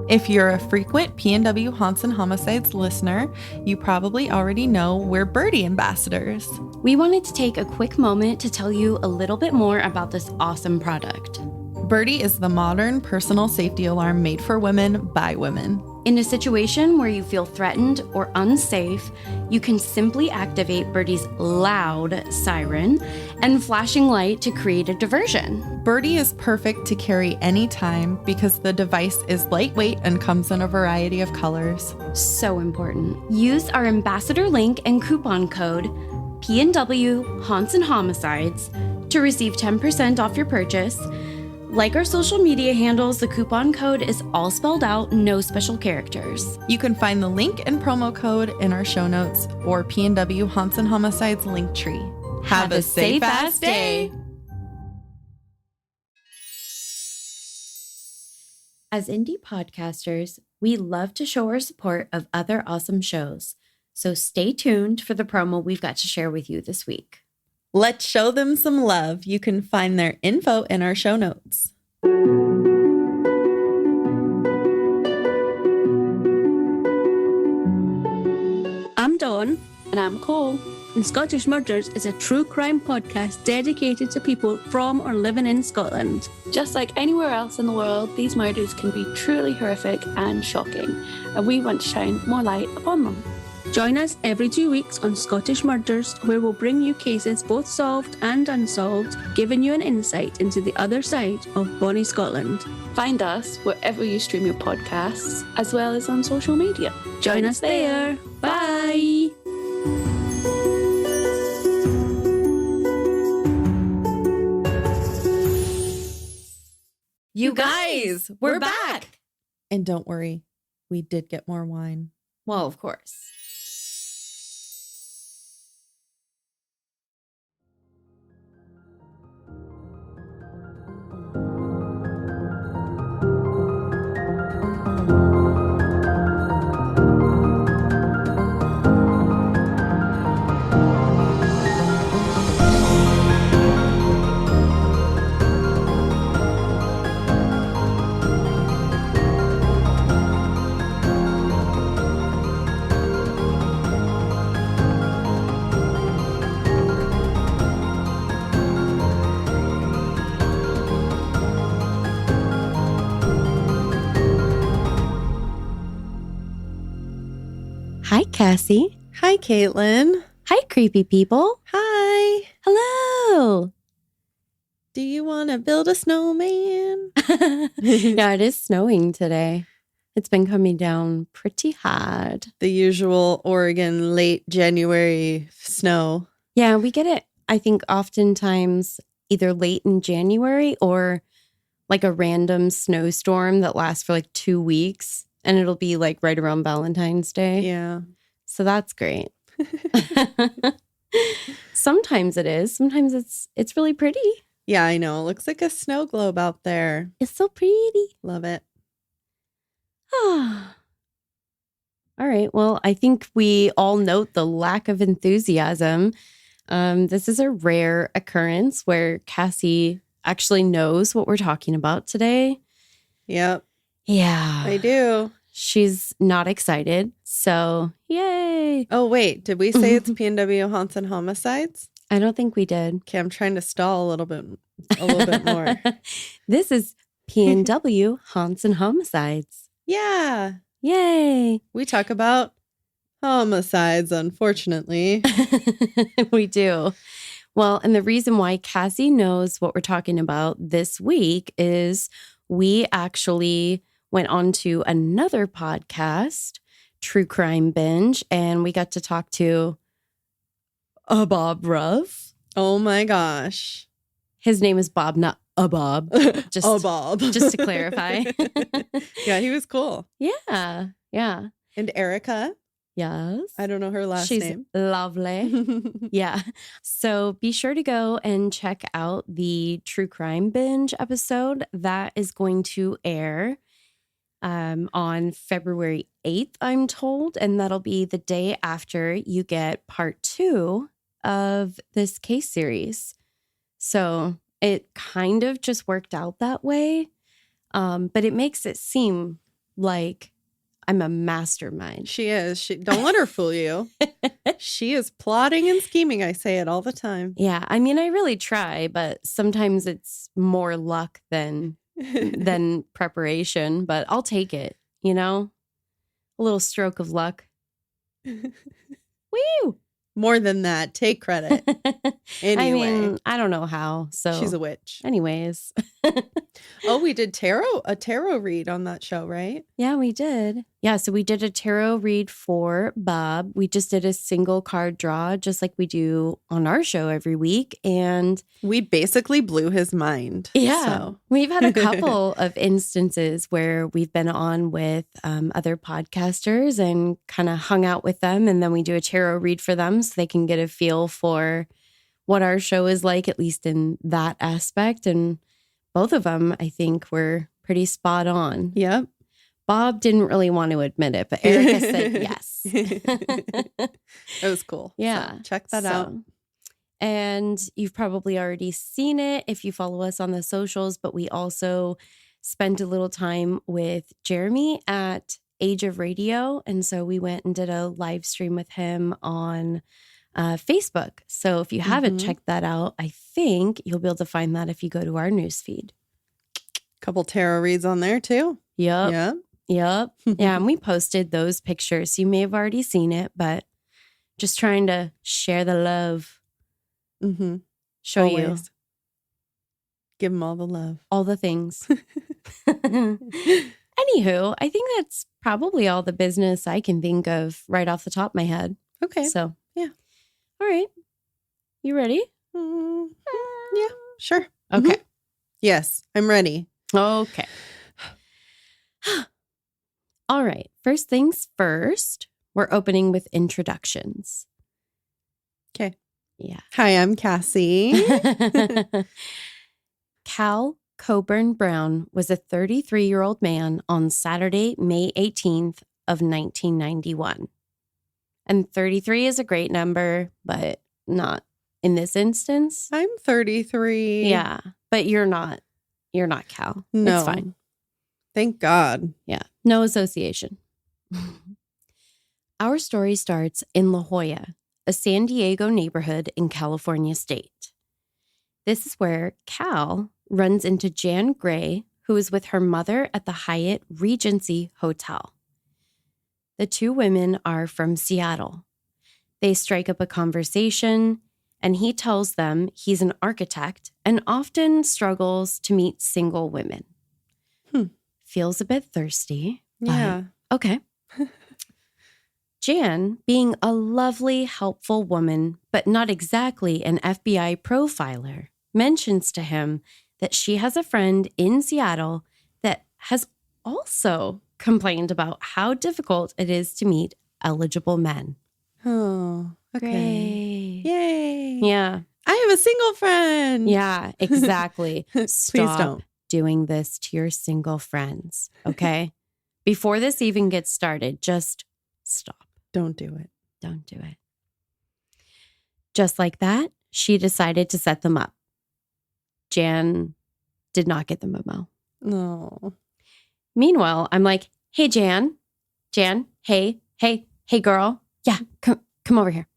If you're a frequent PNW Haunts and Homicides listener, you probably already know we're Birdie ambassadors. We wanted to take a quick moment to tell you a little bit more about this awesome product. Birdie is the modern personal safety alarm made for women by women. In a situation where you feel threatened or unsafe, you can simply activate Birdie's loud siren and flashing light to create a diversion. Birdie is perfect to carry anytime because the device is lightweight and comes in a variety of colors. So important. Use our ambassador link and coupon code PNW Haunts and Homicides to receive 10% off your purchase. Like our social media handles, the coupon code is all spelled out, no special characters. You can find the link and promo code in our show notes or PNW Haunts and Homicides link tree. Have a safe ass day. As indie podcasters, we love to show our support of other awesome shows. So stay tuned for the promo we've got to share with you this week. Let's show them some love. You can find their info in our show notes. I'm Dawn. And I'm Cole. And Scottish Murders is a true crime podcast dedicated to people from or living in Scotland. Just like anywhere else in the world, these murders can be truly horrific and shocking, and we want to shine more light upon them. Join us every 2 weeks on Scottish Murders, where we'll bring you cases both solved and unsolved, giving you an insight into the other side of bonnie Scotland. Find us wherever you stream your podcasts, as well as on social media. Join us there. Bye! You guys, we're back! And don't worry, we did get more wine. Well, of course. Hi, Cassie. Hi, Caitlin. Hi, creepy people. Hi. Hello. Do you want to build a snowman? Yeah, it is snowing today. It's been coming down pretty hard. The usual Oregon late January snow. Yeah, we get it, I think, oftentimes either late in January or like a random snowstorm that lasts for like 2 weeks. And it'll be like right around Valentine's Day. Yeah. So that's great. Sometimes it is. Sometimes it's really pretty. Yeah, I know. It looks like a snow globe out there. It's so pretty. Love it. All right. Well, I think we all note the lack of enthusiasm. This is a rare occurrence where Cassie actually knows what we're talking about today. Yep. Yeah. I do. She's not excited. So, yay. Oh, wait. Did we say it's PNW Haunts and Homicides? I don't think we did. Okay, I'm trying to stall a little bit more. This is PNW Haunts and Homicides. Yeah. Yay. We talk about homicides, unfortunately. We do. Well, and the reason why Cassie knows what we're talking about this week is we actually went on to another podcast, True Crime Binge, and we got to talk to a Bob Ruff. Oh my gosh. His name is Bob, not a Bob. Just, Bob. Just to clarify. Yeah, he was cool. Yeah. Yeah. And Erica. Yes. I don't know her last She's name. Lovely. Yeah. So be sure to go and check out the True Crime Binge episode that is going to air on February 8th, I'm told. And that'll be the day after you get part 2 of this case series. So it kind of just worked out that way. But it makes it seem like I'm a mastermind. She is. Don't let her fool you. She is plotting and scheming. I say it all the time. Yeah. I mean, I really try, but sometimes it's more luck than preparation, but I'll take it, you know? A little stroke of luck. Woo! More than that. Take credit. Anyway. I mean, I don't know how. So she's a witch. Anyways. Oh, we did a tarot read on that show, right? Yeah, we did. Yeah, so we did a tarot read for Bob. We just did a single card draw, just like we do on our show every week. And we basically blew his mind. Yeah. So. We've had a couple of instances where we've been on with other podcasters and kind of hung out with them. And then we do a tarot read for them so they can get a feel for what our show is like, at least in that aspect. And both of them, I think, were pretty spot on. Yep. Bob didn't really want to admit it, but Erica said yes. It was cool. Yeah. So check that out. And you've probably already seen it if you follow us on the socials, but we also spent a little time with Jeremy at Age of Radio. And so we went and did a live stream with him on Facebook. So if you haven't checked that out, I think you'll be able to find that if you go to our newsfeed. Couple tarot reads on there too. Yep. Yeah. Yep. Yeah. And we posted those pictures. You may have already seen it, but just trying to share the love. Show Always. you. Give them all the love. All the things. Anywho, I think that's probably all the business I can think of right off the top of my head. Okay. So, yeah. All right. You ready? Yeah, sure. Okay. Yes, I'm ready. Okay. All right. First things first, we're opening with introductions. Okay. Yeah. Hi, I'm Cassie. Cal Coburn Brown was a 33-year-old man on Saturday, May 18th of 1991. And 33 is a great number, but not in this instance. I'm 33. Yeah, but you're not Cal. No. It's fine. Thank God. Yeah, no association. Our story starts in La Jolla, a San Diego neighborhood in California state. This is where Cal runs into Jan Gray, who is with her mother at the Hyatt Regency Hotel. The two women are from Seattle. They strike up a conversation, and he tells them he's an architect and often struggles to meet single women. Feels a bit thirsty. Yeah. Okay. Jan, being a lovely, helpful woman, but not exactly an FBI profiler, mentions to him that she has a friend in Seattle that has also complained about how difficult it is to meet eligible men. Oh, okay. Great. Yay. Yeah. I have a single friend. Yeah, exactly. Please Stop don't. doing this to your single friends, okay? Before this even gets started, just stop. Don't do it. Don't do it. Just like that, she decided to set them up. Jan did not get the memo. No. Meanwhile, I'm like, hey, Jan, hey, girl. Yeah, come over here.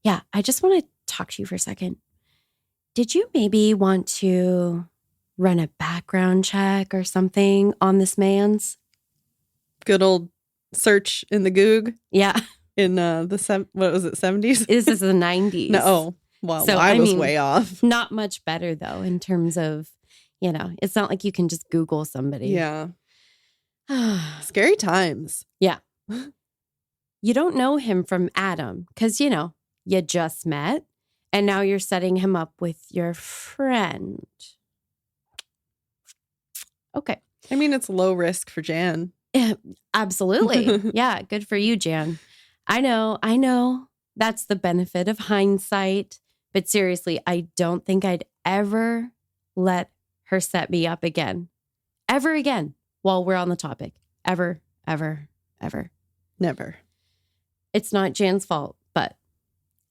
Yeah, I just want to talk to you for a second. Did you maybe want to run a background check or something on this man's? Good old search in the Goog. Yeah. In what was it, 70s? This is the 90s. No. Oh, well, So, I was mean, way off. Not much better, though, in terms of, it's not like you can just Google somebody. Yeah. Scary times. Yeah. You don't know him from Adam because, you just met and now you're setting him up with your friend. Okay. I mean, it's low risk for Jan. Absolutely. Yeah. Good for you, Jan. I know. That's the benefit of hindsight. But seriously, I don't think I'd ever let her set me up again. Ever again. While we're on the topic. Ever. Never. It's not Jan's fault, but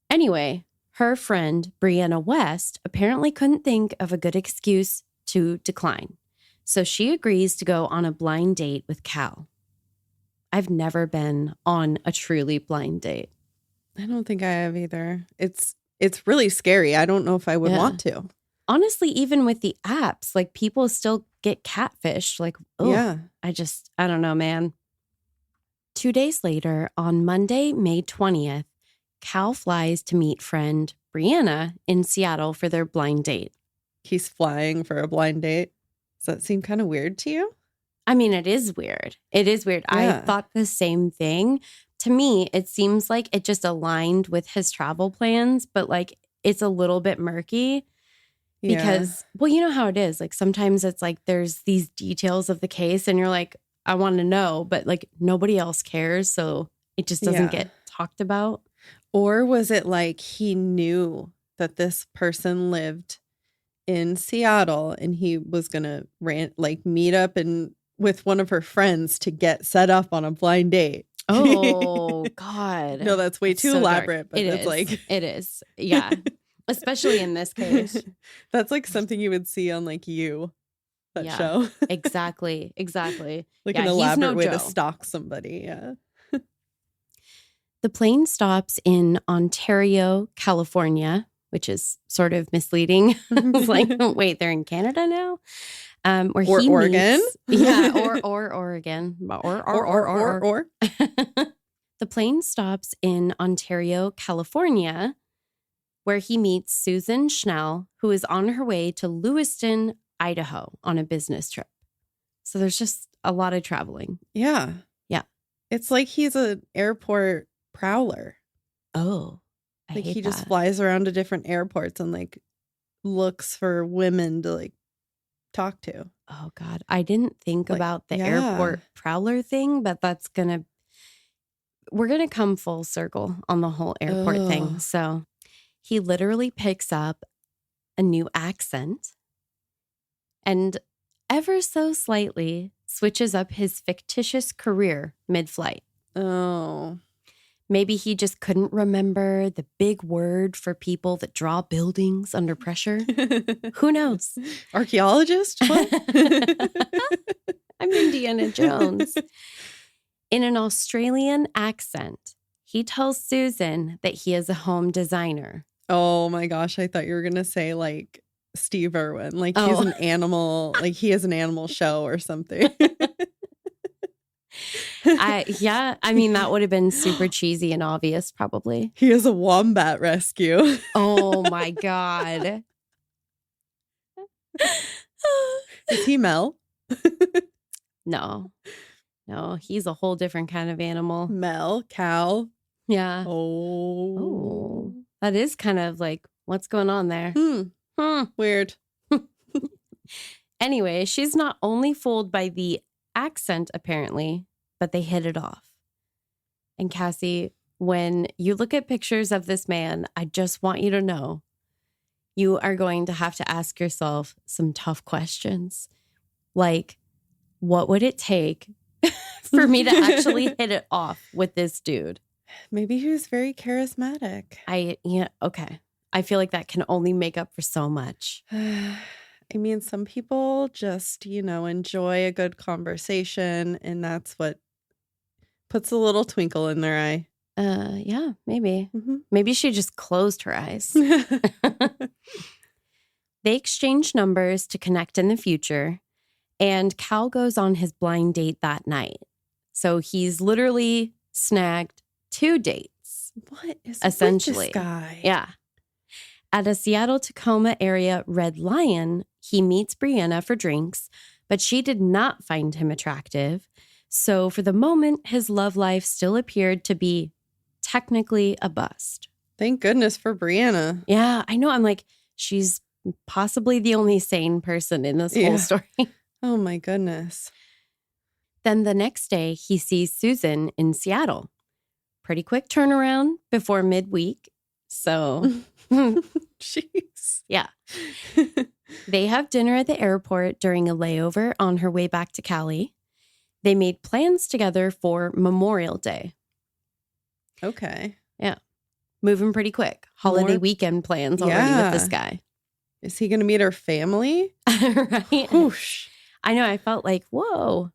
anyway, her friend, Brianna West, apparently couldn't think of a good excuse to decline. So she agrees to go on a blind date with Cal. I've never been on a truly blind date. I don't think I have either. It's really scary. I don't know if I would want to. Honestly, even with the apps, like people still get catfished. Like, oh, Yeah. I don't know, man. 2 days later, on Monday, May 20th, Cal flies to meet friend Brianna in Seattle for their blind date. He's flying for a blind date. Does that seem kind of weird to you? I mean, it is weird. It is weird. Yeah. I thought the same thing. To me, it seems like it just aligned with his travel plans, but like it's a little bit murky because, well, you know how it is. Like sometimes it's like there's these details of the case and you're like, I want to know, but like nobody else cares. So it just doesn't get talked about. Or was it like he knew that this person lived in Seattle and he was going to meet up with one of her friends to get set up on a blind date? Oh, God. No, that's way too elaborate. But it's like it is. Yeah. Especially in this case. That's like something you would see on like that show. Exactly. Like an elaborate way to stalk somebody. Yeah. The plane stops in Ontario, California, which is sort of misleading. It's like, wait, they're in Canada now? Or Oregon. Or Oregon. Or. The plane stops in Ontario, California, where he meets Susan Schnell, who is on her way to Lewiston, Idaho on a business trip. So there's just a lot of traveling. Yeah. Yeah. It's like he's an airport prowler. Oh, like he just flies around to different airports and like looks for women to like talk to. Oh God. I didn't think about the airport prowler thing, but we're going to come full circle on the whole airport thing. So he literally picks up a new accent and ever so slightly switches up his fictitious career mid-flight. Oh. Maybe he just couldn't remember the big word for people that draw buildings under pressure. Who knows? Archaeologist? What? I'm Indiana Jones. In an Australian accent, he tells Susan that he is a home designer. Oh my gosh, I thought you were going to say like Steve Irwin. Like he's an animal, like he has an animal show or something. I mean, that would have been super cheesy and obvious, probably. He is a wombat rescue. Oh my God. Is he Mel? No, he's a whole different kind of animal. Mel, cow. Yeah. Oh. That is kind of like, what's going on there? Weird. Anyway, she's not only fooled by the accent, apparently, but they hit it off. And Cassie, when you look at pictures of this man, I just want you to know you are going to have to ask yourself some tough questions. Like, what would it take for me to actually hit it off with this dude? Maybe he was very charismatic. Okay. I feel like that can only make up for so much. I mean, some people just, enjoy a good conversation, and that's what puts a little twinkle in their eye. Yeah, maybe. Mm-hmm. Maybe she just closed her eyes. They exchange numbers to connect in the future, and Cal goes on his blind date that night. So he's literally snagged 2 dates. What is essentially with this guy? Yeah. At a Seattle-Tacoma area Red Lion, he meets Brianna for drinks, but she did not find him attractive. So for the moment, his love life still appeared to be technically a bust. Thank goodness for Brianna. Yeah, I know. I'm like, she's possibly the only sane person in this whole story. Oh my goodness. Then the next day, he sees Susan in Seattle. Pretty quick turnaround before midweek. So, jeez. Yeah. They have dinner at the airport during a layover on her way back to Cali. They made plans together for Memorial Day. Okay. Yeah. Moving pretty quick. Holiday weekend plans already with this guy. Is he going to meet her family? Right? Whoosh. I know. I felt like, whoa.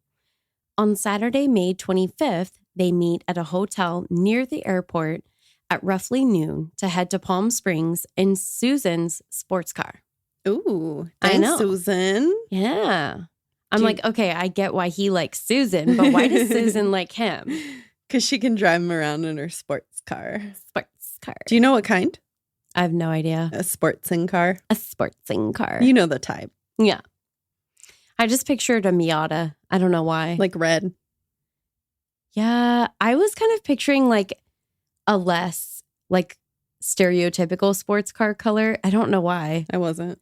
On Saturday, May 25th, they meet at a hotel near the airport at roughly noon to head to Palm Springs in Susan's sports car. Ooh, I thanks, know. Susan. Yeah. I'm like, okay, I get why he likes Susan, but why does Susan like him? Because she can drive him around in her sports car. Sports car. Do you know what kind? I have no idea. A sportsing car. A sportsing car. You know the type. Yeah. I just pictured a Miata. I don't know why. Like red. Yeah. I was kind of picturing like a less like stereotypical sports car color. I don't know why. I wasn't.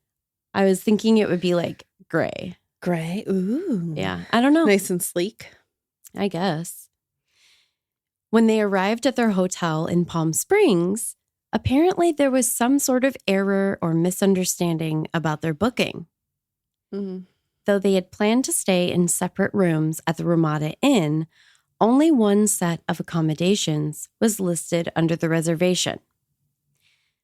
I was thinking it would be like gray. Gray. Ooh. Yeah. I don't know. Nice and sleek. I guess. When they arrived at their hotel in Palm Springs, apparently there was some sort of error or misunderstanding about their booking. Mm-hmm. Though they had planned to stay in separate rooms at the Ramada Inn, only one set of accommodations was listed under the reservation.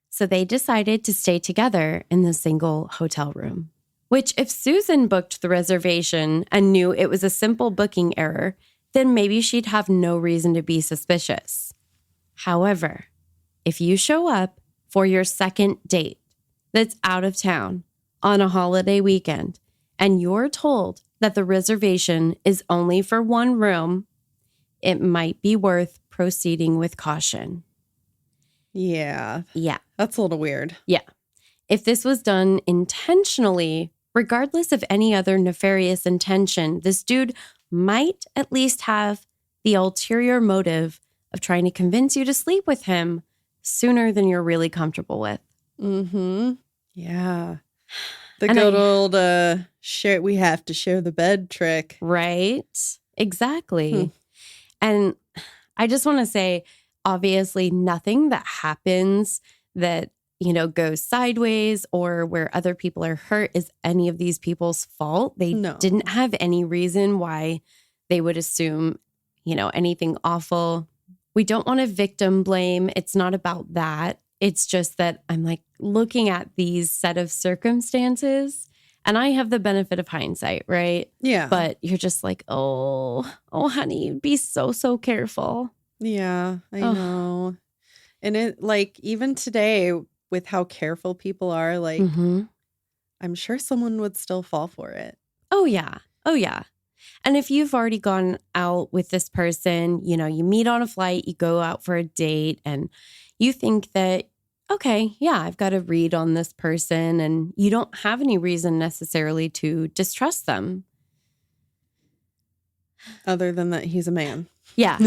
So they decided to stay together in the single hotel room. Which, if Susan booked the reservation and knew it was a simple booking error, then maybe she'd have no reason to be suspicious. However, if you show up for your second date that's out of town on a holiday weekend and you're told that the reservation is only for one room, it might be worth proceeding with caution. Yeah. Yeah. That's a little weird. Yeah. If this was done intentionally, regardless of any other nefarious intention, this dude might at least have the ulterior motive of trying to convince you to sleep with him sooner than you're really comfortable with. Mm-hmm. Yeah. The And good old we have to share the bed trick. Right? Exactly. And I just want to say, obviously, nothing that happens that, you know, goes sideways or where other people are hurt is any of these people's fault. They didn't have any reason why they would assume, you know, anything awful. We don't want to victim blame. It's not about that. It's just that I'm like looking at these set of circumstances and I have the benefit of hindsight, right? Yeah. But you're just like, oh, honey, be so careful. Yeah, I know. And it, like, even today, with how careful people are, like, I'm sure someone would still fall for it. Oh, yeah. Oh, yeah. And if you've already gone out with this person, you know, you meet on a flight, you go out for a date, and you think that, okay, yeah, I've got a read on this person, and you don't have any reason necessarily to distrust them. Other than that he's a man. Yeah.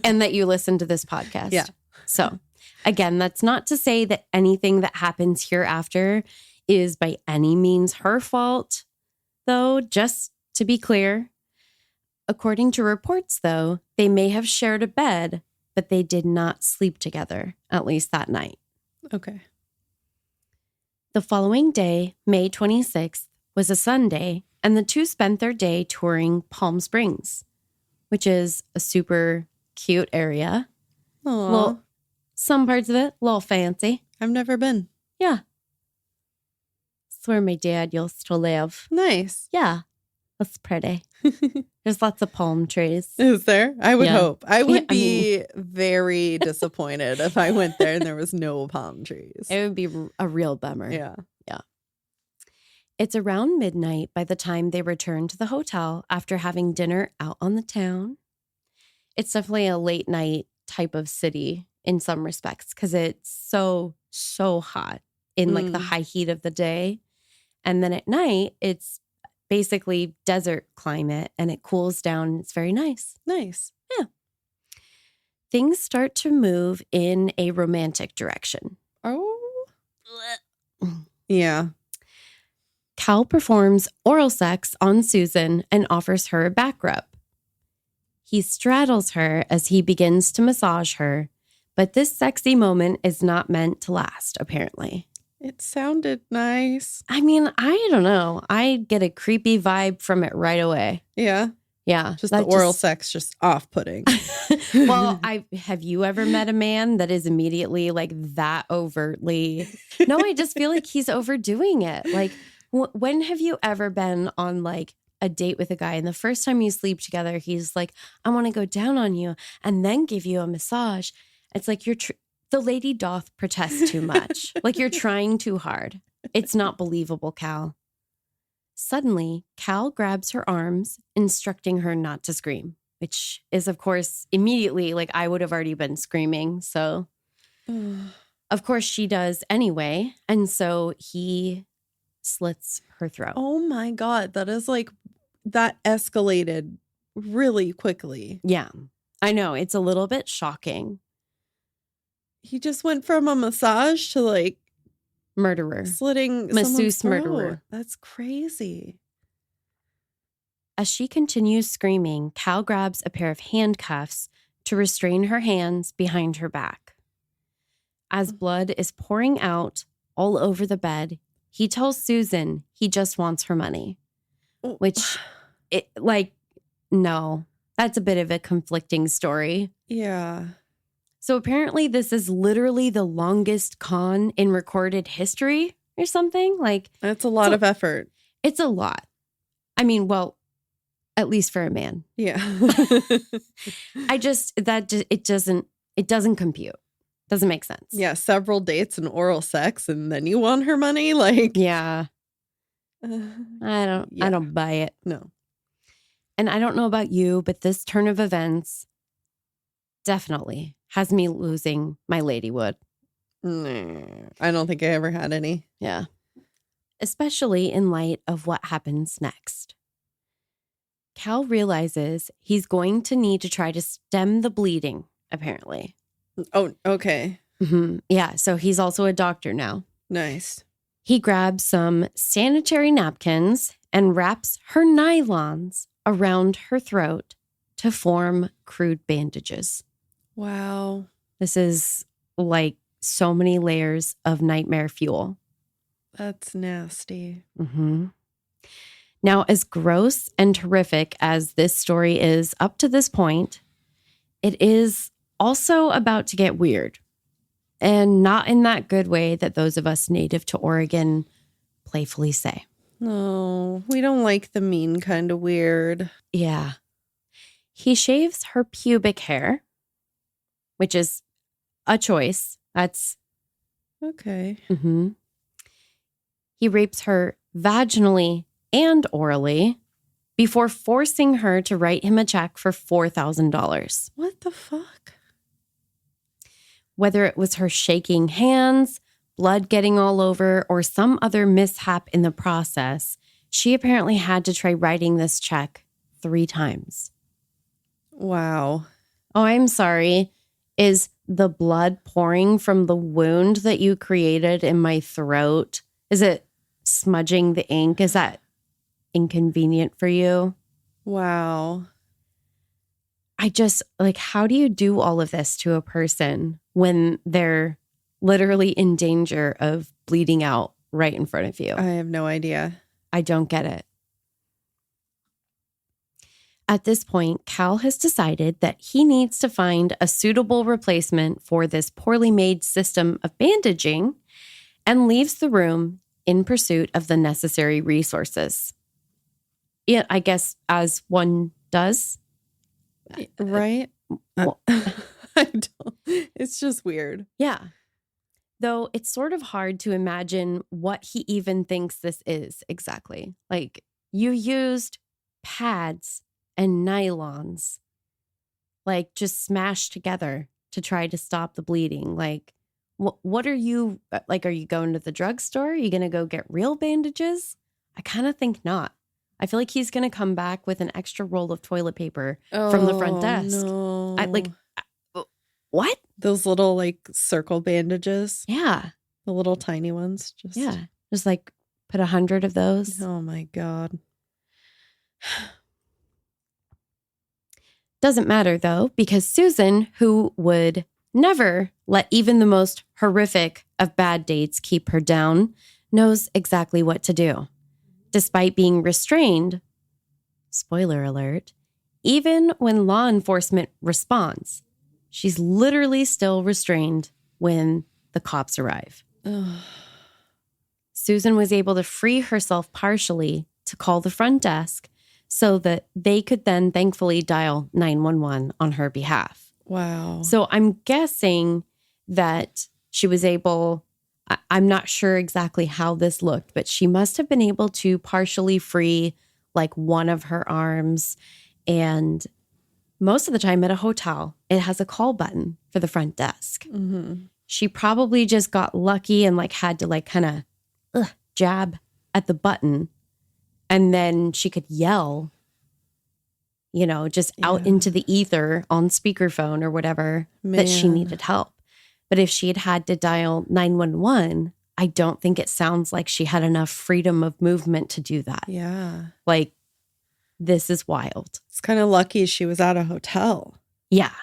And that you listen to this podcast. Yeah. So again, that's not to say that anything that happens hereafter is by any means her fault, though, just to be clear. According to reports, though, they may have shared a bed, but they did not sleep together, at least that night. Okay. The following day, May 26th, was a Sunday, and the two spent their day touring Palm Springs, which is a super cute area. Aww. Well, some parts of it, a little fancy. I've never been. Yeah. It's where my dad used to live. Nice. Yeah. That's pretty. There's lots of palm trees. Is there? I would hope. I would I be very disappointed if I went there and there was no palm trees. It would be a real bummer. Yeah. Yeah. It's around midnight by the time they return to the hotel after having dinner out on the town. It's definitely a late night type of city in some respects because it's so hot in like the high heat of the day. And then at night, it's basically desert climate and it cools down. It's very nice. Nice. Yeah. Things start to move in a romantic direction. Oh. Yeah. Cal performs oral sex on Susan and offers her a back rub. He straddles her as he begins to massage her, but this sexy moment is not meant to last, apparently. It sounded nice. I mean, I don't know. I get a creepy vibe from it right away. Yeah. Yeah. Just the oral sex, just off-putting. Well, have you ever met a man that is immediately like that overtly? No, I just feel like he's overdoing it. Like, when have you ever been on like a date with a guy, and the first time you sleep together, he's like, I want to go down on you and then give you a massage. It's like the lady doth protest too much. Like you're trying too hard. It's not believable, Cal. Suddenly, Cal grabs her arms, instructing her not to scream, which is, of course, immediately like I would have already been screaming. So, of course, she does anyway. And so he slits her throat. Oh my God. That is like, that escalated really quickly. Yeah, I know. It's a little bit shocking. He just went from a massage to like Murderer. slitting Masseuse someone's throat. murderer. That's crazy. As she continues screaming, Cal grabs a pair of handcuffs to restrain her hands behind her back. As blood is pouring out all over the bed, he tells Susan he just wants her money, which, no, that's a bit of a conflicting story. Yeah. So apparently this is literally the longest con in recorded history or something. Like, That's a lot of effort. it's a lot. I mean, well, at least for a man. Yeah. It doesn't compute. Doesn't make sense. Yeah. Several dates and oral sex, and then you want her money? Like, Yeah. uh, I don't buy it. no. And I don't know about you, but this turn of events definitely has me losing my ladywood. Nah, I don't think I ever had any. Yeah. Especially in light of what happens next. Cal realizes he's going to need to try to stem the bleeding, apparently. Oh, okay. Yeah, so he's also a doctor now. Nice. He grabs some sanitary napkins and wraps her nylons around her throat to form crude bandages. Wow. This is like so many layers of nightmare fuel. That's nasty. Now, as gross and horrific as this story is up to this point, it is also about to get weird. And not in that good way that those of us native to Oregon playfully say. No, we don't like the mean kind of weird. Yeah. He shaves her pubic hair, which is a choice. That's Okay. He rapes her vaginally and orally before forcing her to write him a check for $4,000. What the fuck? Whether it was her shaking hands, blood getting all over, or some other mishap in the process, she apparently had to try writing this check 3 times. Wow. Oh, I'm sorry. Is the blood pouring from the wound that you created in my throat? Is it smudging the ink? Is that inconvenient for you? Wow. I just, like, how do you do all of this to a person when they're literally in danger of bleeding out right in front of you? I have no idea. I don't get it. At this point, Cal has decided that he needs to find a suitable replacement for this poorly made system of bandaging and leaves the room in pursuit of the necessary resources. Yeah, I guess as one does. Right? Well, I don't. It's just weird. yeah. Though it's sort of hard to imagine what he even thinks this is exactly. Like, you used pads and nylons, like, just smashed together to try to stop the bleeding. Like, what are you, like, are you going to the drugstore? Are you going to go get real bandages? I kind of think not. I feel like he's going to come back with an extra roll of toilet paper from the front desk. No. What? Those little like circle bandages. Yeah. The little tiny ones. Just like put 100 of those. Oh my God. Doesn't matter though, because Susan, who would never let even the most horrific of bad dates keep her down, knows exactly what to do. Despite being restrained, spoiler alert, even when law enforcement responds, she's literally still restrained when the cops arrive. Ugh. Susan was able to free herself partially to call the front desk, so that they could then thankfully dial 911 on her behalf. Wow. So I'm guessing that she was able, I'm not sure exactly how this looked, but she must have been able to partially free like one of her arms. And most of the time at a hotel, it has a call button for the front desk. Mm-hmm. She probably just got lucky and like had to like kind of jab at the button. And then she could yell, you know, just out into the ether on speakerphone or whatever that she needed help. But if she had had to dial 911, I don't think it sounds like she had enough freedom of movement to do that. Yeah. Like, this is wild. It's kind of lucky she was at a hotel. Yeah.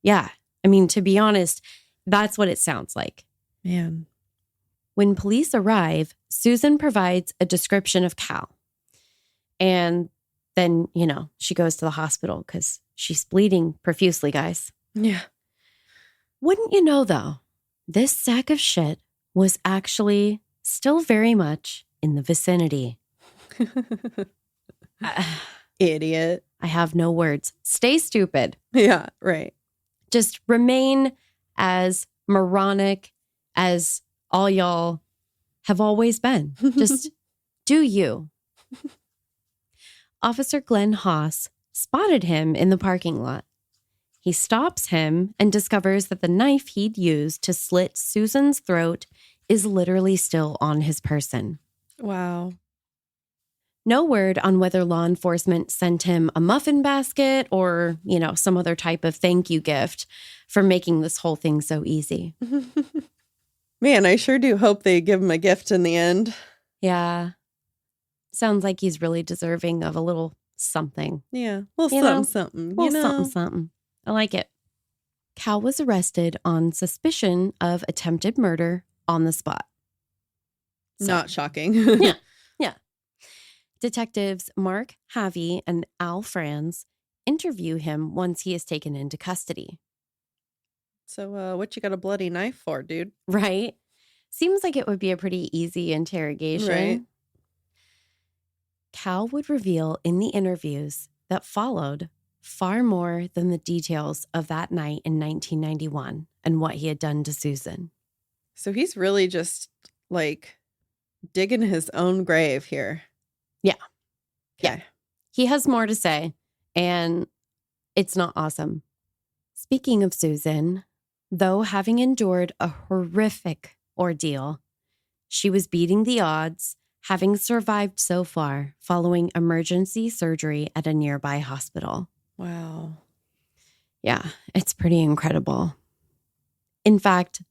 Yeah. I mean, to be honest, that's what it sounds like. Man. When police arrive, Susan provides a description of Cal. And then, you know, she goes to the hospital because she's bleeding profusely, guys. Yeah. Wouldn't you know, though, this sack of shit was actually still very much in the vicinity. Idiot. I have no words. Stay stupid. Yeah, right. Just remain as moronic as all y'all have always been. Just do you. Officer Glenn Haas spotted him in the parking lot. He stops him and discovers that the knife he'd used to slit Susan's throat is literally still on his person. Wow. No word on whether law enforcement sent him a muffin basket or, you know, some other type of thank you gift for making this whole thing so easy. Man, I sure do hope they give him a gift in the end. Yeah. Sounds like he's really deserving of a little something. Yeah. Well, You know, something. Well, something. I like it. Cal was arrested on suspicion of attempted murder on the spot. So, Not shocking. Yeah. Detectives Mark Havey and Al Franz interview him once he is taken into custody. So, what you got a bloody knife for, dude? Right? Seems like it would be a pretty easy interrogation. Right. Cal would reveal in the interviews that followed far more than the details of that night in 1991 and what he had done to Susan. So he's really just like digging his own grave here. Yeah. Okay. Yeah. He has more to say, and it's not awesome. Speaking of Susan, though having endured a horrific ordeal, she was beating the odds, having survived so far following emergency surgery at a nearby hospital. Wow. Yeah, it's pretty incredible. In fact,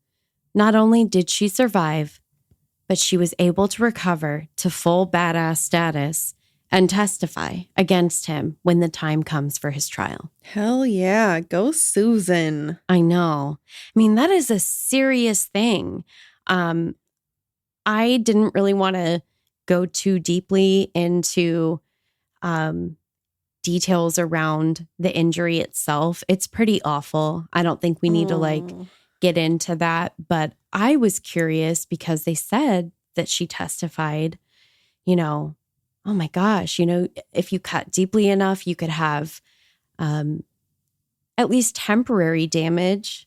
not only did she survive, but she was able to recover to full badass status and testify against him when the time comes for his trial. Hell yeah. Go Susan. I know. I mean, that is a serious thing. I didn't really want to go too deeply into details around the injury itself. It's pretty awful. I don't think we need to get into that. But I was curious because they said that she testified, you know, oh my gosh, you know, if you cut deeply enough, you could have at least temporary damage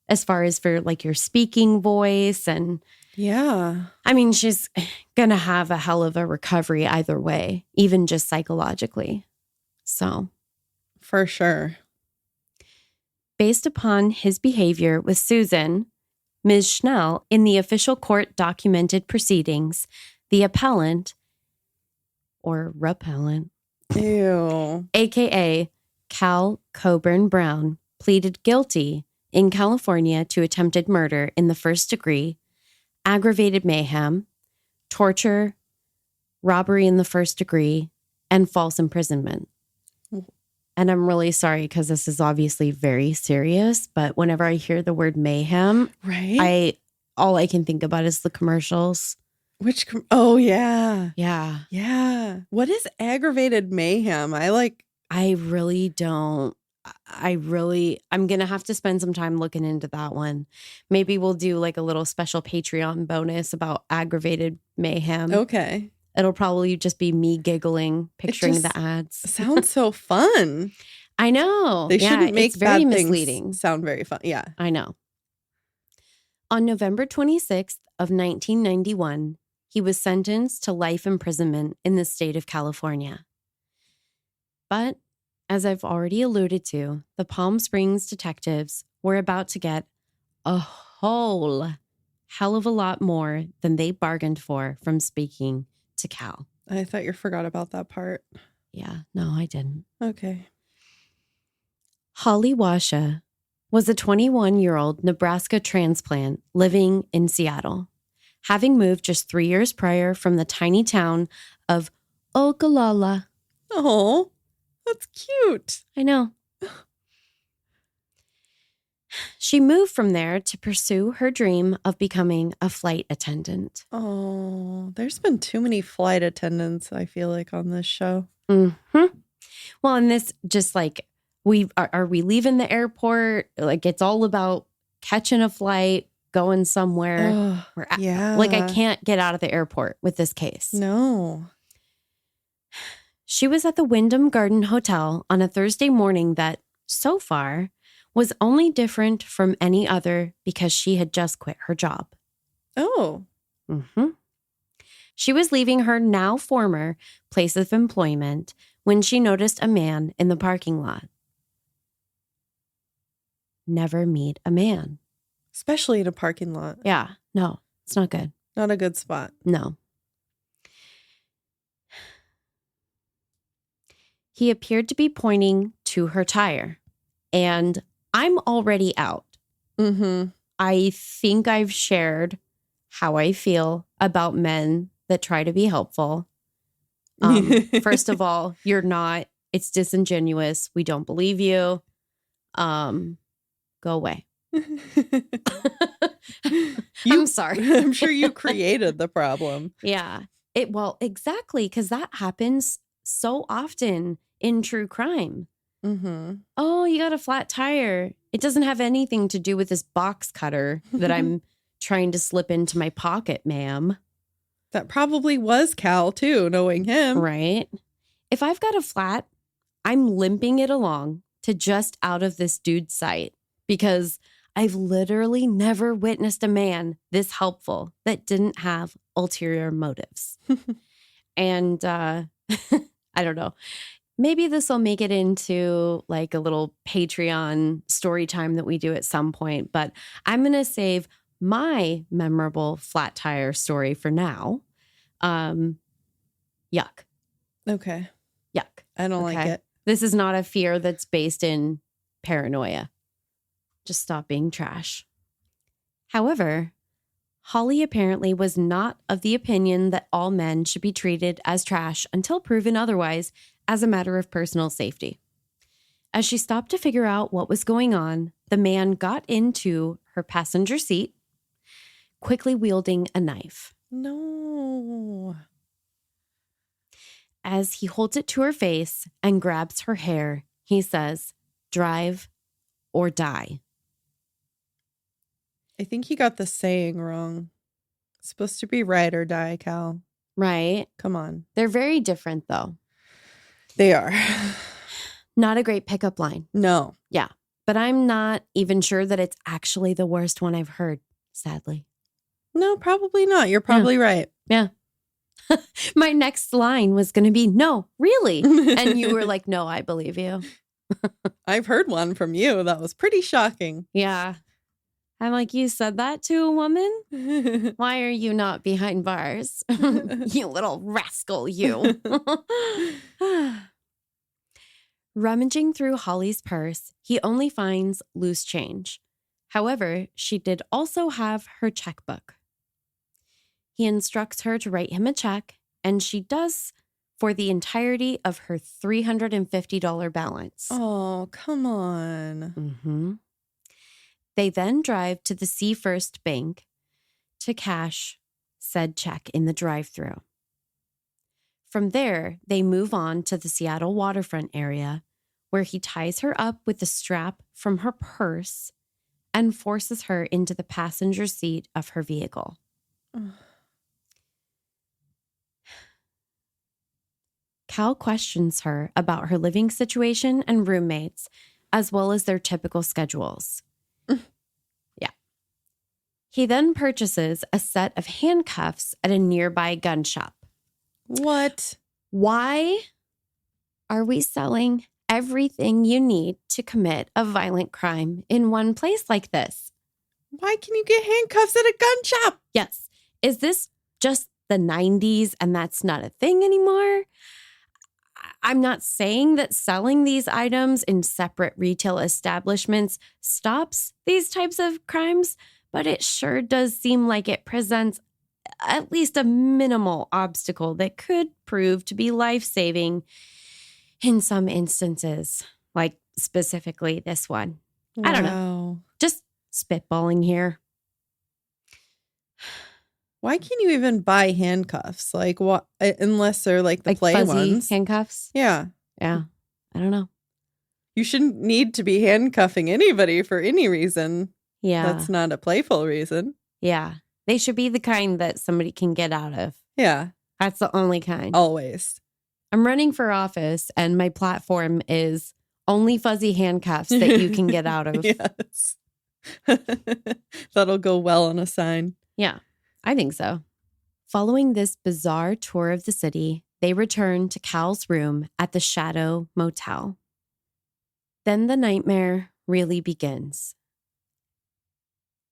as far as for like your speaking voice. And yeah, I mean, she's going to have a hell of a recovery either way, even just psychologically. So for sure. Based upon his behavior with Susan, Ms. Schnell, in the official court documented proceedings, the appellant or repellent, Ew, aka Cal Coburn Brown, pleaded guilty in California to attempted murder in the first degree, aggravated mayhem, torture, robbery in the first degree, and false imprisonment. And I'm really sorry because this is obviously very serious, but whenever I hear the word mayhem, right? all I can think about is the commercials. Oh yeah. Yeah. Yeah. What is aggravated mayhem? I'm going to have to spend some time looking into that one. Maybe we'll do like a little special Patreon bonus about aggravated mayhem. Okay. It'll probably just be me giggling, picturing the ads. Sounds so fun. I know. They shouldn't make it's very bad misleading. things sound very fun. Yeah. I know. On November 26th of 1991, he was sentenced to life imprisonment in the state of California. But as I've already alluded to, the Palm Springs detectives were about to get a whole hell of a lot more than they bargained for from speaking to Cal. I thought you forgot about that part. Yeah, no, I didn't. Okay. Holly Washa was a 21-year-old Nebraska transplant living in Seattle, having moved just 3 years prior from the tiny town of Ogallala. Oh, that's cute. I know. She moved from there to pursue her dream of becoming a flight attendant. Oh, there's been too many flight attendants, I feel like, on this show. Mm-hmm. Well, and this just like, are we leaving the airport? Like, it's all about catching a flight, going somewhere. Yeah. Like, I can't get out of the airport with this case. No. She was at the Wyndham Garden Hotel on a Thursday morning that, so far, was only different from any other because she had just quit her job. Oh. Mm-hmm. She was leaving her now former place of employment when she noticed a man in the parking lot. Never meet a man. Especially in a parking lot. Yeah, no, it's not good. Not a good spot. No. He appeared to be pointing to her tire, and I'm already out. Mm-hmm. I think I've shared how I feel about men that try to be helpful. First of all, you're not. It's disingenuous. We don't believe you. Go away. I'm sorry. I'm sure you created the problem. Yeah. Well, exactly, because that happens so often in true crime. Mm-hmm. Oh, you got a flat tire. It doesn't have anything to do with this box cutter that I'm trying to slip into my pocket, ma'am. That probably was Cal, too, knowing him. Right? If I've got a flat, I'm limping it along to just out of this dude's sight because I've literally never witnessed a man this helpful that didn't have ulterior motives. And I don't know. Maybe this will make it into like a little Patreon story time that we do at some point, but I'm going to save my memorable flat tire story for now. Yuck. Okay. Yuck. I don't like it. This is not a fear that's based in paranoia. Just stop being trash. However, Holly apparently was not of the opinion that all men should be treated as trash until proven otherwise as a matter of personal safety. As she stopped to figure out what was going on, the man got into her passenger seat, quickly wielding a knife. No. As he holds it to her face and grabs her hair, he says, "Drive or die." I think he got the saying wrong. It's supposed to be ride or die, Cal. Right? Come on. They're very different, though. They are. Not a great pickup line. No. Yeah. But I'm not even sure that it's actually the worst one I've heard, sadly. No, probably not. You're probably right. Yeah. My next line was going to be, "No, really?" And you were like, "No, I believe you." I've heard one from you that was pretty shocking. Yeah. I'm like, "You said that to a woman? Why are you not behind bars? You little rascal, you." Rummaging through Holly's purse, he only finds loose change. However, she did also have her checkbook. He instructs her to write him a check, and she does for the entirety of her $350 balance. Oh, come on. Mm-hmm. They then drive to the Sea First Bank to cash said check in the drive-thru. From there, they move on to the Seattle waterfront area, where he ties her up with the strap from her purse and forces her into the passenger seat of her vehicle. Cal questions her about her living situation and roommates, as well as their typical schedules. Yeah. He then purchases a set of handcuffs at a nearby gun shop. What? Why are we selling everything you need to commit a violent crime in one place like this? Why can you get handcuffs at a gun shop? Yes. Is this just the 90s and that's not a thing anymore? I'm not saying that selling these items in separate retail establishments stops these types of crimes, but it sure does seem like it presents at least a minimal obstacle that could prove to be life-saving in some instances, like specifically this one. I don't know. Just spitballing here. Why can't you even buy handcuffs? Like, what? Unless they're like the Like play fuzzy ones. handcuffs? Yeah. Yeah. I don't know. You shouldn't need to be handcuffing anybody for any reason. Yeah. That's not a playful reason. Yeah. They should be the kind that somebody can get out of. Yeah. That's the only kind. Always. I'm running for office and my platform is only fuzzy handcuffs that you can get out of. Yes. That'll go well on a sign. Yeah, I think so. Following this bizarre tour of the city, they return to Cal's room at the Shadow Motel. Then the nightmare really begins.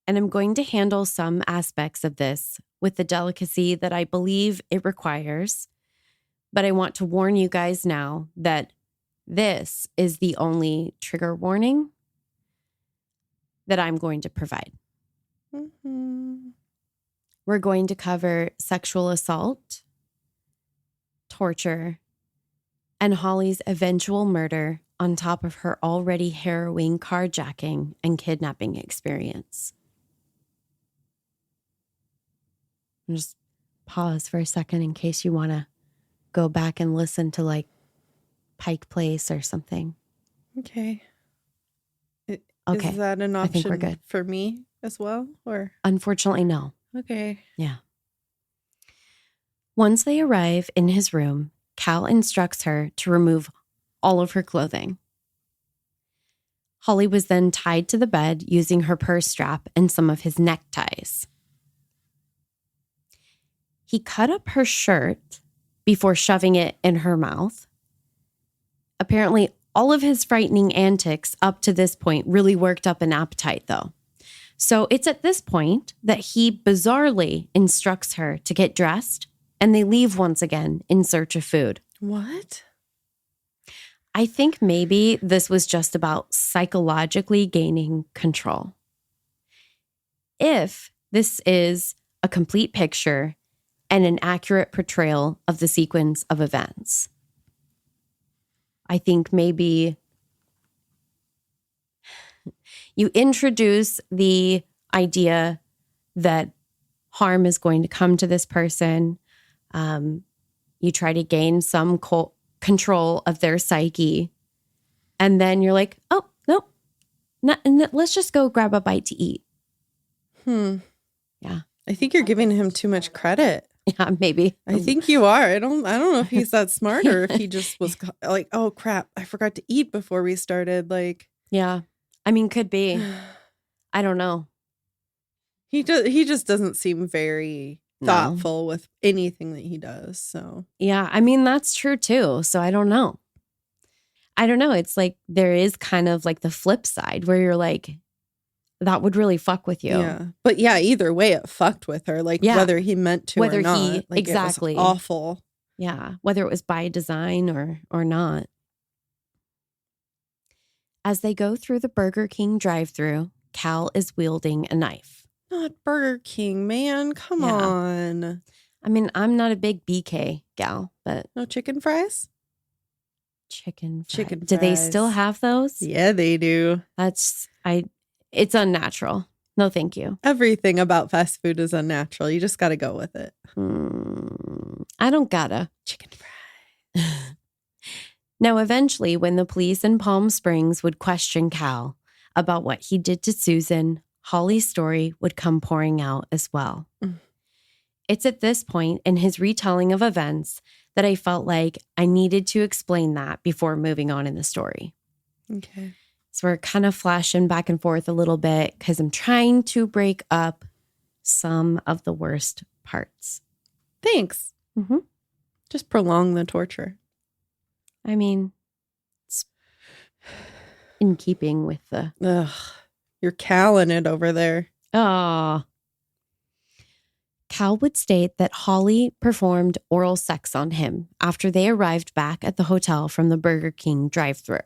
And I'm going to handle some aspects of this with the delicacy that I believe it requires. But I want to warn you guys now that this is the only trigger warning that I'm going to provide. Mm-hmm. We're going to cover sexual assault, torture, and Holly's eventual murder on top of her already harrowing carjacking and kidnapping experience. Just pause for a second in case you want to go back and listen to like Pike Place or something. Okay. Okay. Is that an I think we're option good. for me as well? Or Unfortunately, no. okay. Yeah. Once they arrive in his room, Cal instructs her to remove all of her clothing. Holly was then tied to the bed using her purse strap and some of his neckties. He cut up her shirt before shoving it in her mouth. Apparently, all of his frightening antics up to this point really worked up an appetite, though. So it's at this point that he bizarrely instructs her to get dressed, and they leave once again in search of food. What? I think maybe this was just about psychologically gaining control. If this is a complete picture and an accurate portrayal of the sequence of events, I think maybe you introduce the idea that harm is going to come to this person. You try to gain some control of their psyche. And then you're like, oh, no, let's just go grab a bite to eat. Yeah. I think you're giving him too much credit. Yeah, maybe. I think you are. I don't know if he's that smart or if he just was like, oh crap, I forgot to eat before we started. Like, yeah. I mean, could be. I don't know. He just doesn't seem very thoughtful with anything that he does. So yeah, I mean, that's true too. So I don't know. It's like there is kind of like the flip side where you're like, that would really fuck with you. yeah. But yeah, either way, it fucked with her. Like whether he meant to or not. Like, exactly. It was awful. Yeah, whether it was by design or not. As they go through the Burger King drive-thru, Cal is wielding a knife. Not Burger King, man. Come Yeah. on. I mean, I'm not a big BK gal, but No chicken fries? chicken Chicken Do they fries. still have those? Yeah, they do. It's unnatural. No, thank you. Everything about fast food is unnatural. You just got to go with it. I don't gotta. Chicken fries. Now, eventually, when the police in Palm Springs would question Cal about what he did to Susan, Holly's story would come pouring out as well. It's at this point in his retelling of events that I felt like I needed to explain that before moving on in the story. Okay. So we're kind of flashing back and forth a little bit because I'm trying to break up some of the worst parts. Thanks. Mm-hmm. Just prolong the torture. I mean, it's in keeping with the... Ugh. You're calling it over there. Oh. Cal would state that Holly performed oral sex on him after they arrived back at the hotel from the Burger King drive-thru,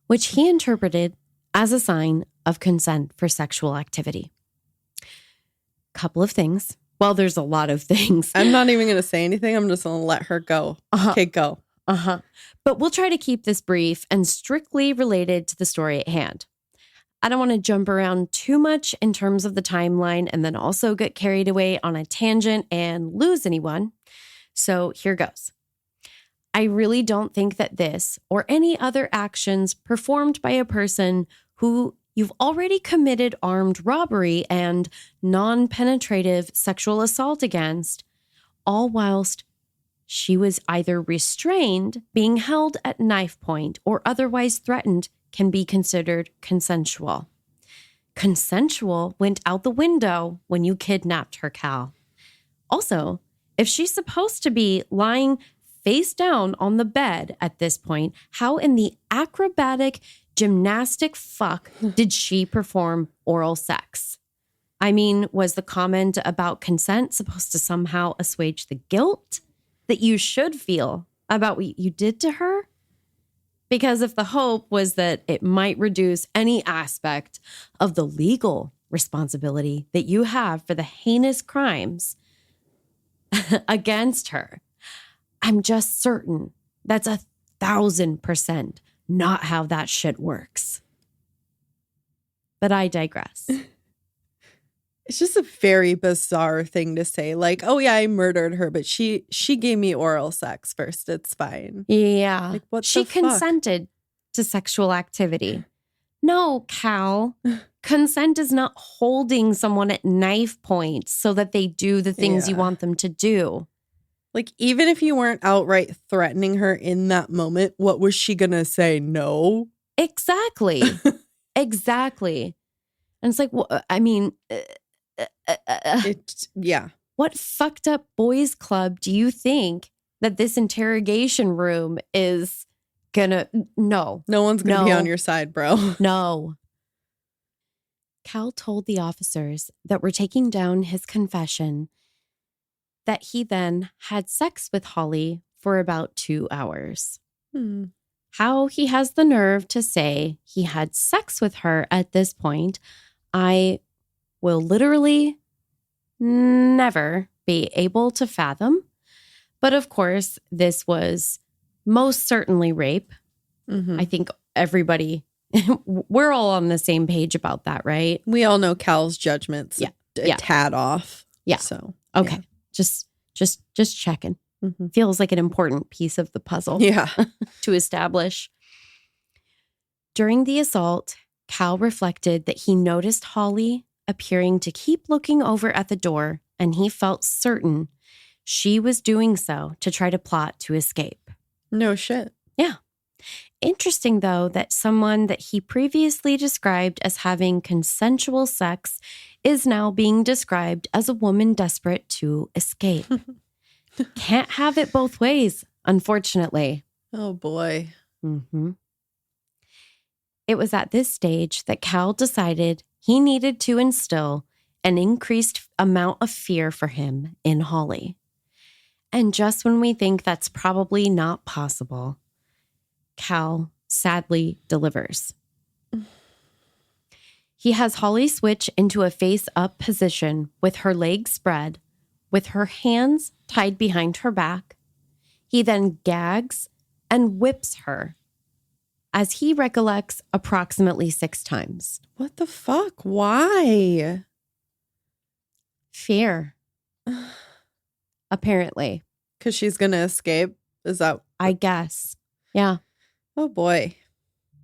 which he interpreted as a sign of consent for sexual activity. Couple of things. Well, there's a lot of things. I'm not even going to say anything. I'm just going to let her go. Okay, go. But we'll try to keep this brief and strictly related to the story at hand. I don't want to jump around too much in terms of the timeline and then also get carried away on a tangent and lose anyone. So here goes. I really don't think that this or any other actions performed by a person who you've already committed armed robbery and non-penetrative sexual assault against, all whilst she was either restrained, being held at knife point, or otherwise threatened, can be considered consensual. Consensual went out the window when you kidnapped her, Cal. Also, if she's supposed to be lying face down on the bed at this point, how in the acrobatic gymnastic fuck did she perform oral sex? I mean, was the comment about consent supposed to somehow assuage the guilt that you should feel about what you did to her? Because if the hope was that it might reduce any aspect of the legal responsibility that you have for the heinous crimes against her, I'm just certain that's 1,000% not how that shit works. But I digress. It's just a very bizarre thing to say. Like, oh yeah, I murdered her, but she gave me oral sex first. It's fine. Yeah. Like, what she the fuck? consented to sexual activity. No, Cal. Consent is not holding someone at knife point so that they do the things you want them to do. Like, even if you weren't outright threatening her in that moment, what was she going to say? No? Exactly. Exactly. And it's like, well, I mean... Yeah. What fucked up boys club do you think that this interrogation room is gonna... No. No one's going to be on your side, bro. No. Cal told the officers that were taking down his confession that he then had sex with Holly for about 2 hours. How he has the nerve to say he had sex with her at this point, I will literally never be able to fathom. But of course, this was most certainly rape. I think everybody, we're all on the same page about that, right? We all know Cal's judgment's a tad off. Yeah. So, okay. Just checking. Feels like an important piece of the puzzle to establish. During the assault, Cal reflected that he noticed Holly appearing to keep looking over at the door, and he felt certain she was doing so to try to plot to escape. No shit. Yeah. Interesting, though, that someone that he previously described as having consensual sex is now being described as a woman desperate to escape. Can't have it both ways, unfortunately. Oh, boy. It was at this stage that Cal decided he needed to instill an increased amount of fear for him in Holly. And just when we think that's probably not possible, Cal sadly delivers. He has Holly switch into a face-up position with her legs spread, with her hands tied behind her back. He then gags and whips her, as he recollects, approximately 6 times. What the fuck? Why? Fear. Apparently. Because she's going to escape? Is that... I guess. Yeah. Oh, boy.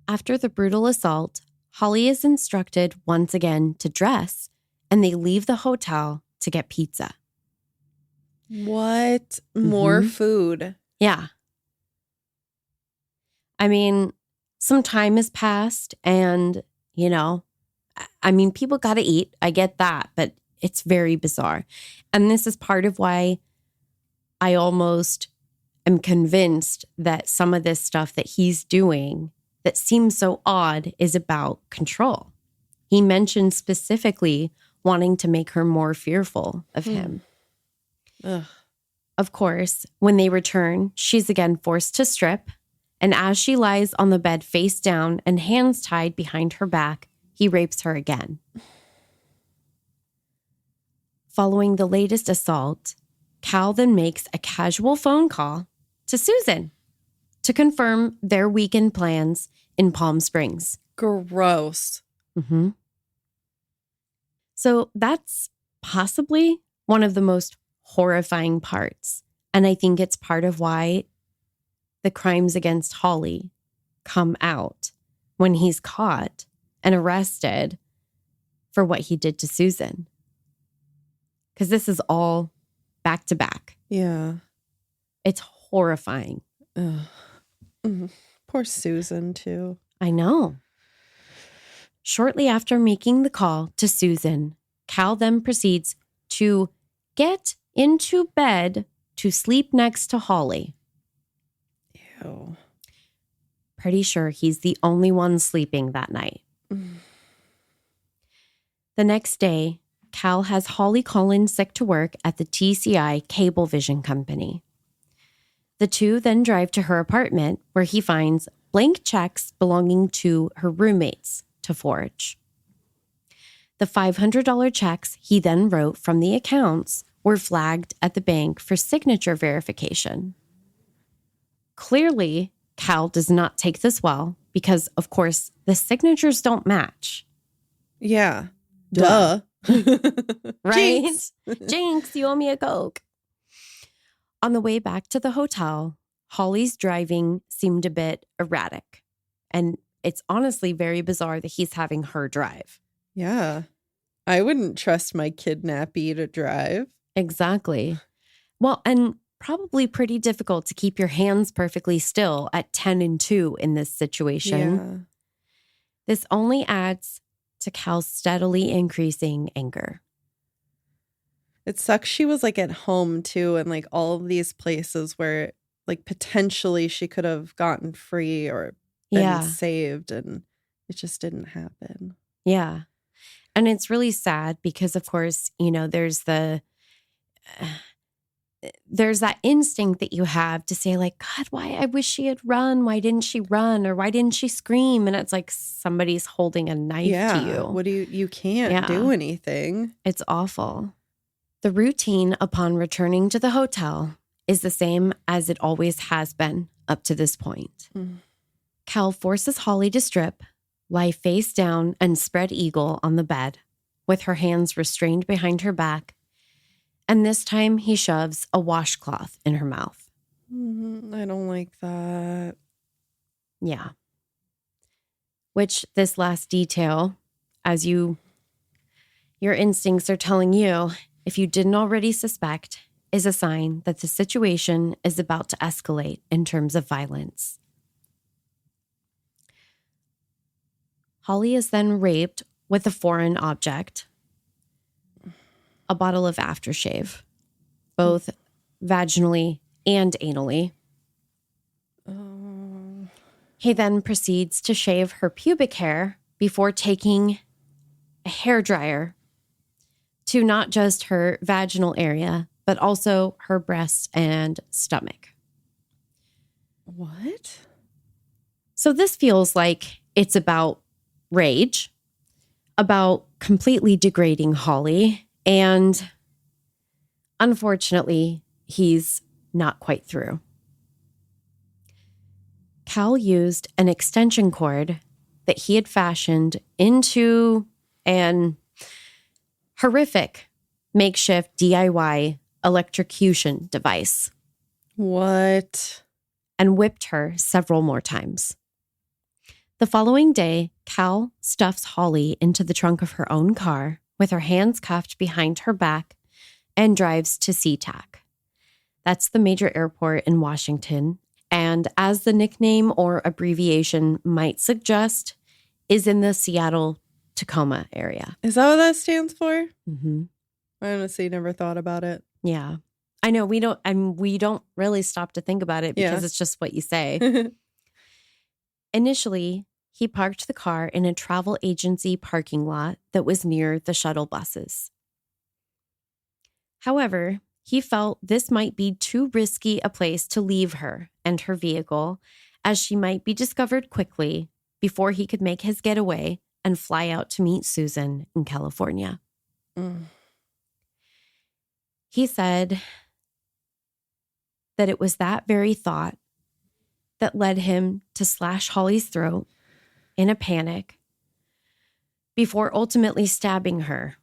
After the brutal assault, Holly is instructed once again to dress, and they leave the hotel to get pizza. What? More food. Yeah. I mean, some time has passed and, people got to eat. I get that, but it's very bizarre. And this is part of why I almost am convinced that some of this stuff that he's doing that seems so odd is about control. He mentioned specifically wanting to make her more fearful of him. Ugh. Of course, when they return, she's again forced to strip. And as she lies on the bed face down and hands tied behind her back, he rapes her again. Following the latest assault, Cal then makes a casual phone call to Susan to confirm their weekend plans in Palm Springs. Gross. Mm-hmm. So that's possibly one of the most horrifying parts. And I think it's part of why the crimes against Holly come out when he's caught and arrested for what he did to Susan. Because this is all back to back. Yeah. It's horrifying. Ugh. Mm. Poor Susan, too. I know. Shortly after making the call to Susan, Cal then proceeds to get into bed to sleep next to Holly. Ew. Pretty sure he's the only one sleeping that night. The next day, Cal has Holly call in sick to work at the TCI Cablevision Company. The two then drive to her apartment where he finds blank checks belonging to her roommates to forge. The $500 checks he then wrote from the accounts were flagged at the bank for signature verification. Clearly, Cal does not take this well because, of course, the signatures don't match. Yeah. Duh. Right? Jinx. Jinx, you owe me a Coke. On the way back to the hotel, Holly's driving seemed a bit erratic. And it's honestly very bizarre that he's having her drive. Yeah. I wouldn't trust my kidnappee to drive. Exactly. Well, and probably pretty difficult to keep your hands perfectly still at 10 and 2 in this situation. Yeah. This only adds to Cal's steadily increasing anger. It sucks she was like at home too, and like all of these places where like potentially she could have gotten free or been saved, and it just didn't happen. Yeah. And it's really sad because, of course, there's that instinct that you have to say like, God, why I wish she had run. Why didn't she run? Or why didn't she scream? And it's like somebody's holding a knife to you. What do you can't do anything. It's awful. The routine upon returning to the hotel is the same as it always has been up to this point. Cal forces Holly to strip, lie face down, and spread eagle on the bed with her hands restrained behind her back. And this time he shoves a washcloth in her mouth. I don't like that. Yeah. Which this last detail, as your instincts are telling you, if you didn't already suspect, is a sign that the situation is about to escalate in terms of violence. Holly is then raped with a foreign object, a bottle of aftershave, both vaginally and anally. He then proceeds to shave her pubic hair before taking a hairdryer to not just her vaginal area, but also her breasts and stomach. What? So this feels like it's about rage, about completely degrading Holly, and unfortunately, he's not quite through. Cal used an extension cord that he had fashioned into an horrific makeshift DIY electrocution device. What? And whipped her several more times. The following day, Cal stuffs Holly into the trunk of her own car with her hands cuffed behind her back and drives to SeaTac, That's the major airport in Washington. And as the nickname or abbreviation might suggest, is in the Seattle-Tacoma area. Is that what that stands for? Mm-hmm. I honestly never thought about it. Yeah. I know we don't really stop to think about it because it's just what you say. Initially, he parked the car in a travel agency parking lot that was near the shuttle buses. However, he felt this might be too risky a place to leave her and her vehicle, as she might be discovered quickly before he could make his getaway and fly out to meet Susan in California. He said that it was that very thought that led him to slash Holly's throat in a panic before ultimately stabbing her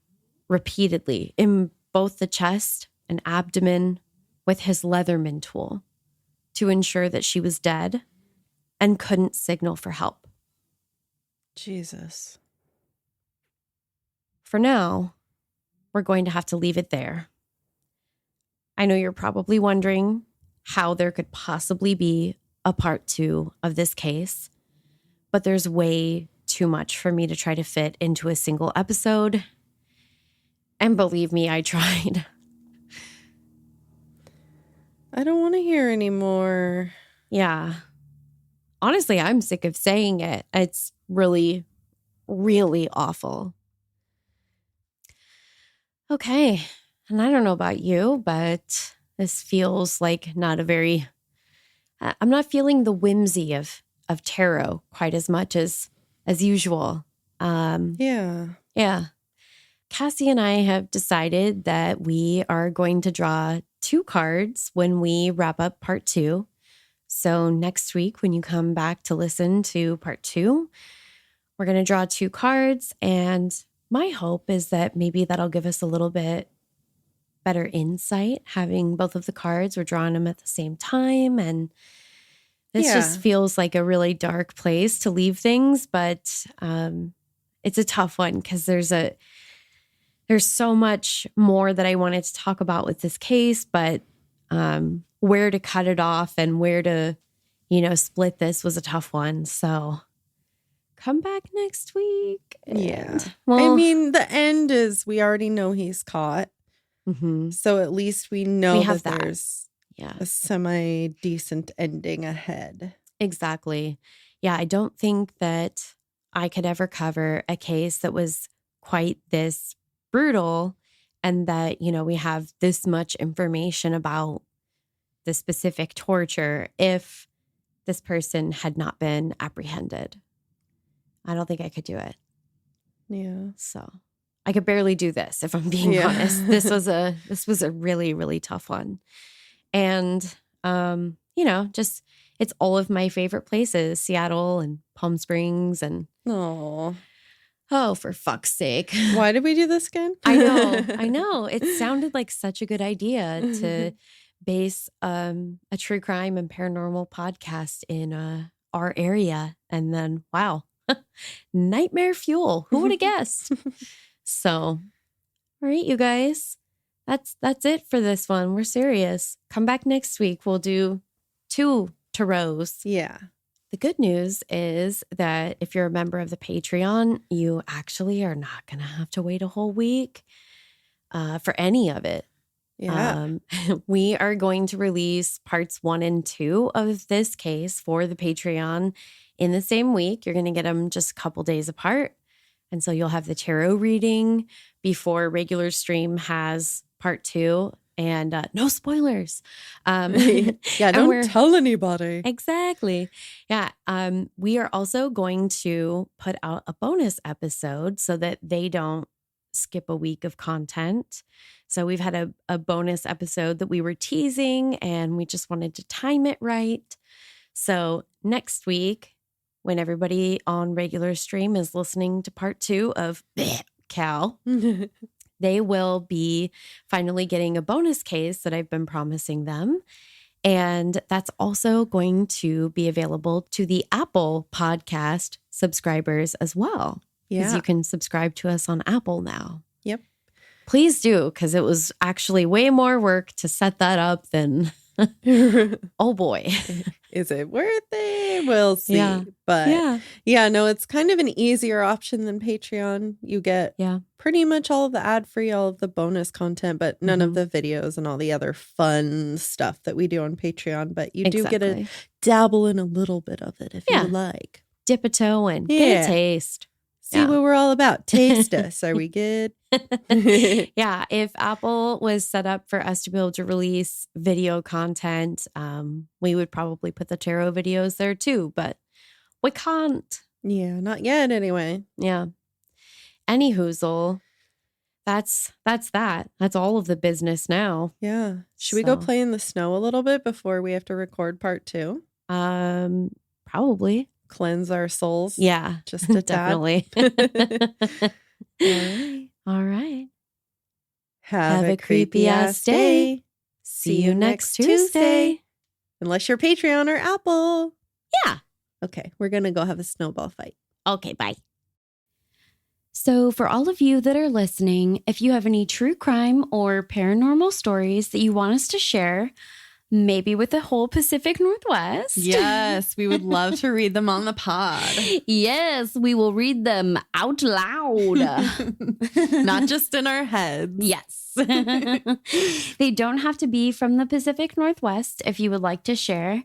repeatedly in both the chest and abdomen with his Leatherman tool to ensure that she was dead and couldn't signal for help. Jesus. For now, we're going to have to leave it there. I know you're probably wondering how there could possibly be a part 2 of this case, but there's way too much for me to try to fit into a single episode. And believe me, I tried. I don't want to hear anymore. Yeah. Honestly, I'm sick of saying it. It's really, really awful. Okay. And I don't know about you, but this feels like not a very... I'm not feeling the whimsy of tarot quite as much as usual. Yeah. Cassie and I have decided that we are going to draw 2 cards when we wrap up part 2. So next week, when you come back to listen to part 2, we're going to draw 2 cards. And my hope is that maybe that'll give us a little bit better insight, having both of the cards. We're drawing them at the same time. And this just feels like a really dark place to leave things. But it's a tough one because there's so much more that I wanted to talk about with this case, but where to cut it off and where to, split this was a tough one. So come back next week. Yeah. Well, I mean, the end is we already know he's caught. Mm-hmm. So at least we know that there's a semi-decent ending ahead. Exactly. Yeah, I don't think that I could ever cover a case that was quite this brutal and that, we have this much information about the specific torture if this person had not been apprehended. I don't think I could do it. Yeah. So I could barely do this, if I'm being honest. This was a really, really tough one. And, just it's all of my favorite places, Seattle and Palm Springs and... Oh, for fuck's sake. Why did we do this again? I know. It sounded like such a good idea to base a true crime and paranormal podcast in our area. And then, wow, nightmare fuel. Who would have guessed? So, all right, you guys, that's it for this one. We're serious. Come back next week. We'll do 2 tarots. Yeah. The good news is that if you're a member of the Patreon, you actually are not going to have to wait a whole week for any of it. Yeah. We are going to release parts 1 and 2 of this case for the Patreon in the same week. You're going to get them just a couple days apart. And so you'll have the tarot reading before regular stream has part 2. And no spoilers. Don't tell anybody. Exactly. Yeah. We are also going to put out a bonus episode so that they don't skip a week of content. So we've had a bonus episode that we were teasing and we just wanted to time it right. So next week, when everybody on regular stream is listening to part 2 of Cal, they will be finally getting a bonus case that I've been promising them. And that's also going to be available to the Apple podcast subscribers as well. Yeah. Because you can subscribe to us on Apple now. Yep. Please do, because it was actually way more work to set that up than, oh boy. Is it worth it? We'll see. Yeah. But yeah, no, it's kind of an easier option than Patreon. You get pretty much all of the ad-free, all of the bonus content, but none of the videos and all the other fun stuff that we do on Patreon. But you do get to dabble in a little bit of it if you like. Dip a toe in. Get a taste. See what we're all about. Taste us. Are we good? Yeah. If Apple was set up for us to be able to release video content, we would probably put the tarot videos there too, but we can't. Yeah, not yet anyway. Yeah. Any hoozle. That's that. That's all of the business now. Yeah. Should we go play in the snow a little bit before we have to record part 2? Probably. Cleanse our souls. Yeah. Just a definitely. All right. Have a creepy ass day. See you next Tuesday. Unless you're Patreon or Apple. Yeah. Okay, we're going to go have a snowball fight. Okay, bye. So for all of you that are listening, if you have any true crime or paranormal stories that you want us to share, maybe with the whole Pacific Northwest. Yes, we would love to read them on the pod. Yes, we will read them out loud. Not just in our heads. Yes. They don't have to be from the Pacific Northwest if you would like to share.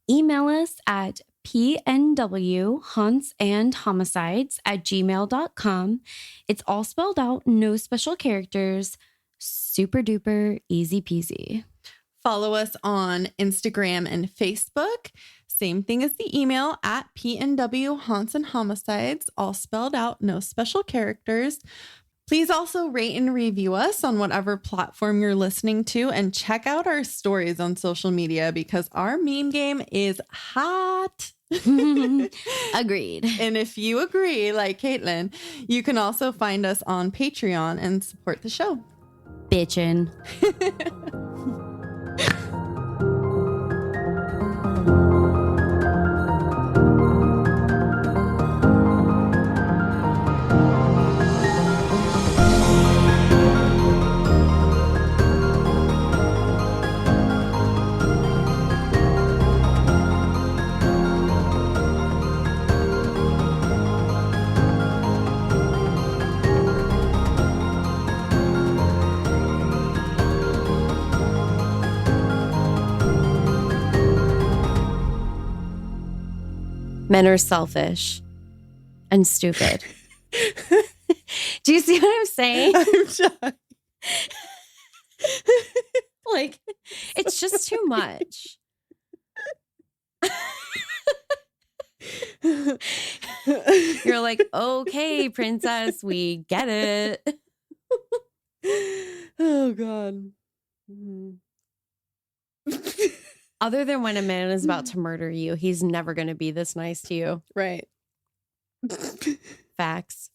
Email us at pnwhauntsandhomicides@gmail.com. It's all spelled out, no special characters. Super duper easy peasy. Follow us on Instagram and Facebook. Same thing as the email at PNW Haunts and Homicides, all spelled out, no special characters. Please also rate and review us on whatever platform you're listening to, and check out our stories on social media because our meme game is hot. Agreed. And if you agree, like Caitlin, you can also find us on Patreon and support the show. Bitchin'. Men are selfish and stupid. Do you see what I'm saying? I'm sorry. Like, it's just too much. You're like, okay, princess, we get it. Oh, God. Other than when a man is about to murder you, he's never going to be this nice to you. Right. Facts.